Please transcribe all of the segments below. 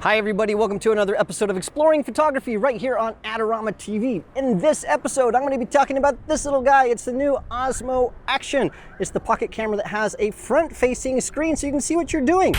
Hi everybody, welcome to another episode of Exploring Photography right here on Adorama TV. In this episode, I'm going to be talking about this little guy. It's the new Osmo Action. It's the pocket camera that has a front-facing screen so you can see what you're doing.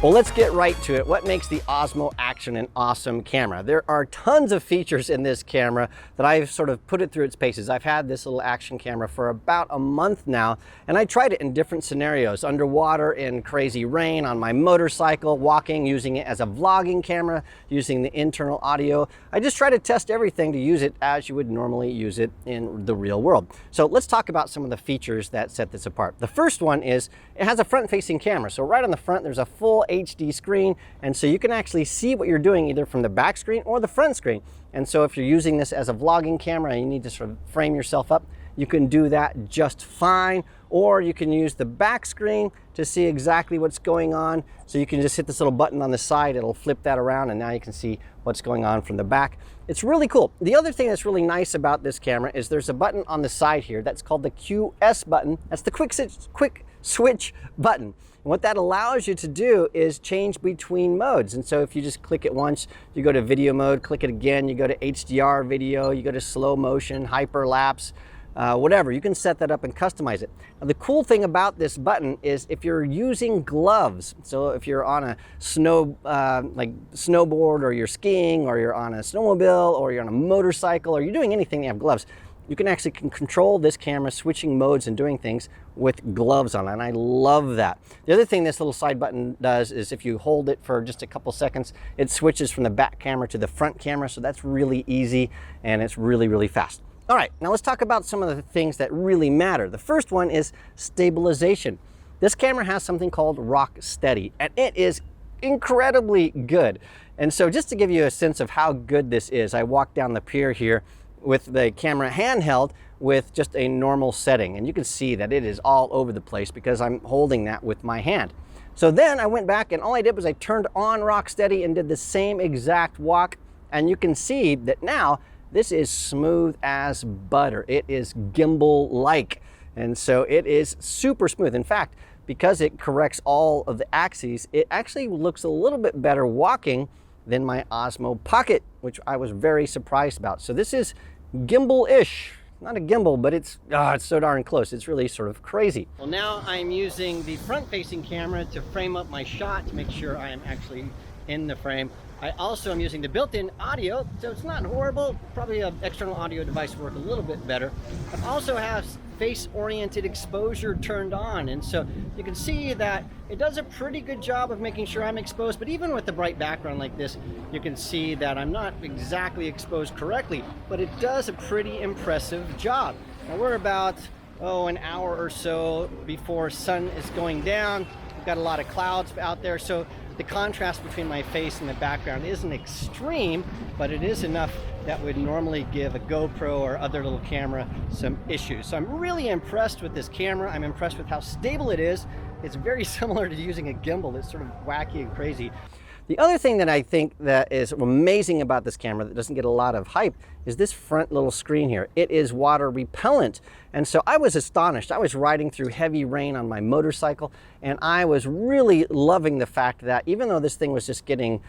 Well, let's get right to it. What makes the Osmo Action an awesome camera? There are tons of features in this camera that I've sort of put it through its paces. I've had this little action camera for about a month now, and I tried it in different scenarios. Underwater, in crazy rain, on my motorcycle, walking, using it as a vlogging camera, using the internal audio. I just try to test everything to use it as you would normally use it in the real world. So let's talk about some of the features that set this apart. The first one is it has a front-facing camera. So right on the front, there's a full HD screen, and so you can actually see what you're doing either from the back screen or the front screen. And so if you're using this as a vlogging camera and you need to sort of frame yourself up, you can do that just fine. Or you can use the back screen to see exactly what's going on. So you can just hit this little button on the side, it'll flip that around, and now you can see what's going on from the back. It's really cool. The other thing that's really nice about this camera is there's a button on the side here that's called the QS button. That's the Quik Switch button. And what that allows you to do is change between modes. And so if you just click it once, you go to video mode, click it again, you go to HDR video, you go to slow motion, hyperlapse, whatever. You can set that up and customize it. Now, the cool thing about this button is if you're using gloves, so if you're on a like snowboard, or you're skiing, or you're on a snowmobile, or you're on a motorcycle, or you're doing anything that you have gloves, you can actually control this camera switching modes and doing things with gloves on, and I love that. The other thing this little side button does is if you hold it for just a couple seconds, it switches from the back camera to the front camera, so that's really easy and it's really, really fast. All right, now let's talk about some of the things that really matter. The first one is stabilization. This camera has something called RockSteady, and it is incredibly good. And so just to give you a sense of how good this is, I walked down the pier here with the camera handheld with just a normal setting, and you can see that it is all over the place because I'm holding that with my hand. So then I went back and all I did was I turned on RockSteady and did the same exact walk, and you can see that now this is smooth as butter. It is gimbal-like, and so it is super smooth. In fact, because it corrects all of the axes, it actually looks a little bit better walking than my Osmo Pocket, which I was very surprised about. So this is gimbal-ish. Not a gimbal, but it's so darn close. It's really sort of crazy. Well, now I'm using the front-facing camera to frame up my shot to make sure I am actually in the frame. I also am using the built-in audio, so it's not horrible. Probably an external audio device would work a little bit better. I also have face-oriented exposure turned on, and so you can see that it does a pretty good job of making sure I'm exposed, but even with the bright background like this, you can see that I'm not exactly exposed correctly, but it does a pretty impressive job. Now we're about, an hour or so before sun is going down. We've got a lot of clouds out there, so the contrast between my face and the background isn't extreme, but it is enough that would normally give a GoPro or other little camera some issues. So I'm really impressed with this camera. I'm impressed with how stable it is. It's very similar to using a gimbal. It's sort of wacky and crazy. The other thing that I think that is amazing about this camera that doesn't get a lot of hype is this front little screen here. It is water repellent. And so I was astonished. I was riding through heavy rain on my motorcycle, and I was really loving the fact that even though this thing was just getting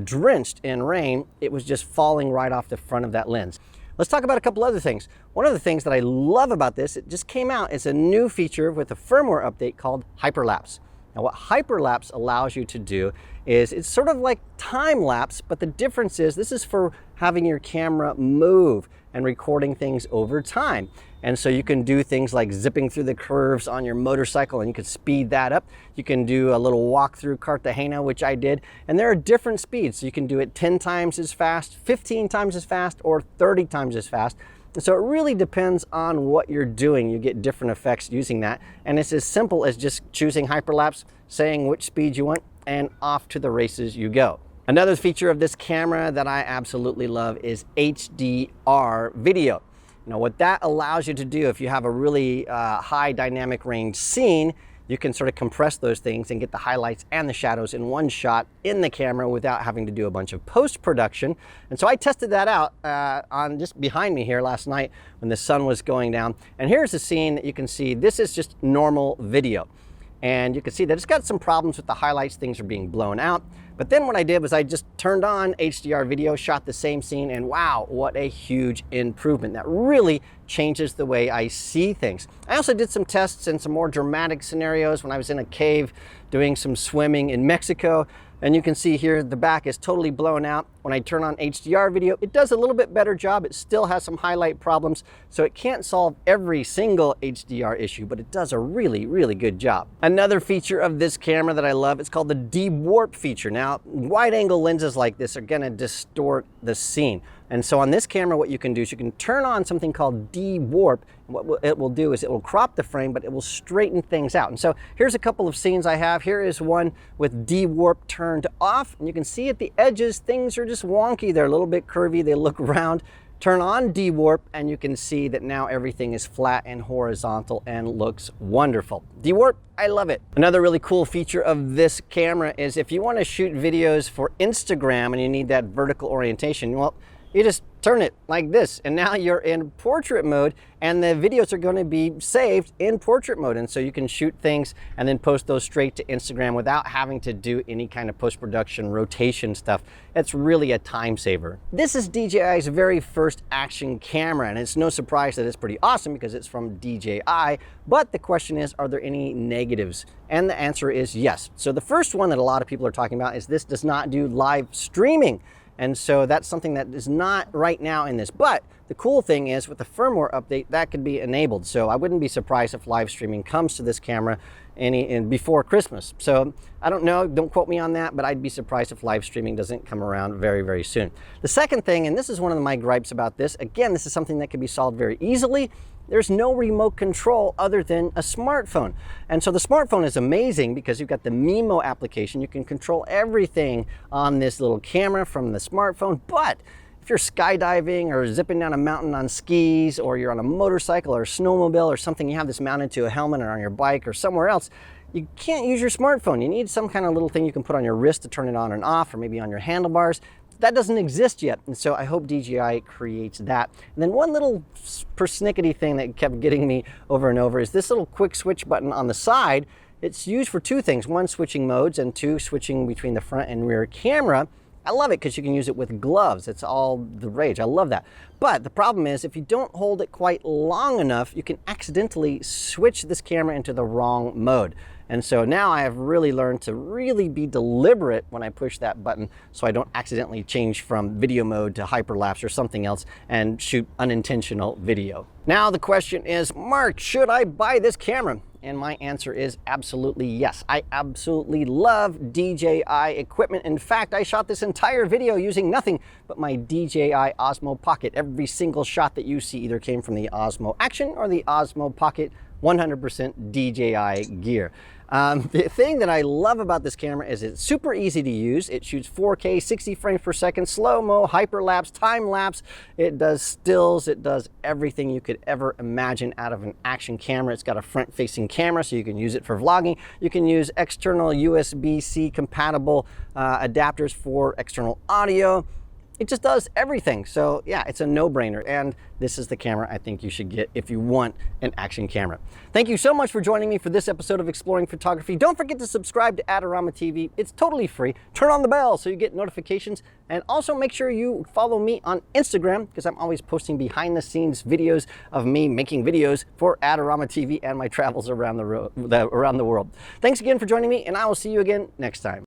drenched in rain, it was just falling right off the front of that lens. Let's talk about a couple other things. One of the things that I love about this, it just came out, it's a new feature with a firmware update called Hyperlapse. Now what Hyperlapse allows you to do is it's sort of like time lapse, but the difference is this is for having your camera move and recording things over time. And so you can do things like zipping through the curves on your motorcycle and you can speed that up. You can do a little walk through Cartagena, which I did, and there are different speeds. So you can do it 10 times as fast, 15 times as fast, or 30 times as fast. And so it really depends on what you're doing. You get different effects using that. And it's as simple as just choosing Hyperlapse, saying which speed you want, and off to the races you go. Another feature of this camera that I absolutely love is HDR video. Now what that allows you to do, if you have a really high dynamic range scene, you can sort of compress those things and get the highlights and the shadows in one shot in the camera without having to do a bunch of post-production. And so I tested that out on just behind me here last night when the sun was going down. And here's the scene that you can see. This is just normal video. And you can see that it's got some problems with the highlights. Things are being blown out. But then what I did was I just turned on HDR video, shot the same scene, and wow, what a huge improvement. That really changes the way I see things. I also did some tests in some more dramatic scenarios when I was in a cave doing some swimming in Mexico. And you can see here the back is totally blown out. When I turn on HDR video, it does a little bit better job. It still has some highlight problems, so it can't solve every single HDR issue, but it does a really, really good job. Another feature of this camera that I love, it's called the de-warp feature. Now, wide angle lenses like this are gonna distort the scene. And so on this camera, what you can do is you can turn on something called de-warp. What it will do is it will crop the frame, but it will straighten things out. And so here's a couple of scenes I have. Here is one with de-warp turned off. And you can see at the edges, things are just wonky. They're a little bit curvy. They look round. Turn on de-warp and you can see that now everything is flat and horizontal and looks wonderful. De-warp, I love it. Another really cool feature of this camera is if you want to shoot videos for Instagram and you need that vertical orientation, well, you just turn it like this and now you're in portrait mode and the videos are going to be saved in portrait mode, and so you can shoot things and then post those straight to Instagram without having to do any kind of post-production rotation stuff. It's really a time saver. This is DJI's very first action camera, and it's no surprise that it's pretty awesome because it's from DJI, but the question is, are there any negatives? And the answer is yes. So the first one that a lot of people are talking about is this does not do live streaming. And so that's something that is not right now in this. But the cool thing is with the firmware update, that could be enabled. So I wouldn't be surprised if live streaming comes to this camera before Christmas. So I don't know, don't quote me on that, but I'd be surprised if live streaming doesn't come around very, very soon. The second thing, and this is one of my gripes about this, again, this is something that can be solved very easily. There's no remote control other than a smartphone. And so the smartphone is amazing because you've got the Mimo application. You can control everything on this little camera from the smartphone. But if you're skydiving or zipping down a mountain on skis, or you're on a motorcycle or a snowmobile or something, you have this mounted to a helmet or on your bike or somewhere else, you can't use your smartphone. You need some kind of little thing you can put on your wrist to turn it on and off, or maybe on your handlebars. That doesn't exist yet, and so I hope DJI creates that. And then one little persnickety thing that kept getting me over and over is this little quick switch button on the side. It's used for two things: one, switching modes, and two, switching between the front and rear camera. I love it because you can use it with gloves. It's all the rage. I love that. But the problem is if you don't hold it quite long enough, you can accidentally switch this camera into the wrong mode. And so now I have really learned to really be deliberate when I push that button so I don't accidentally change from video mode to hyperlapse or something else and shoot unintentional video. Now the question is, Mark, should I buy this camera? And my answer is absolutely yes. I absolutely love DJI equipment. In fact, I shot this entire video using nothing but my DJI Osmo Pocket. Every single shot that you see either came from the Osmo Action or the Osmo Pocket, 100% DJI gear. The thing that I love about this camera is it's super easy to use. It shoots 4K, 60 frames per second, slow-mo, hyperlapse, time-lapse. It does stills. It does everything you could ever imagine out of an action camera. It's got a front-facing camera, so you can use it for vlogging. You can use external USB-C compatible adapters for external audio. It just does everything. So yeah, it's a no-brainer. And this is the camera I think you should get if you want an action camera. Thank you so much for joining me for this episode of Exploring Photography. Don't forget to subscribe to Adorama TV. It's totally free. Turn on the bell so you get notifications. And also make sure you follow me on Instagram, because I'm always posting behind the scenes videos of me making videos for Adorama TV and my travels around the world. Thanks again for joining me, and I will see you again next time.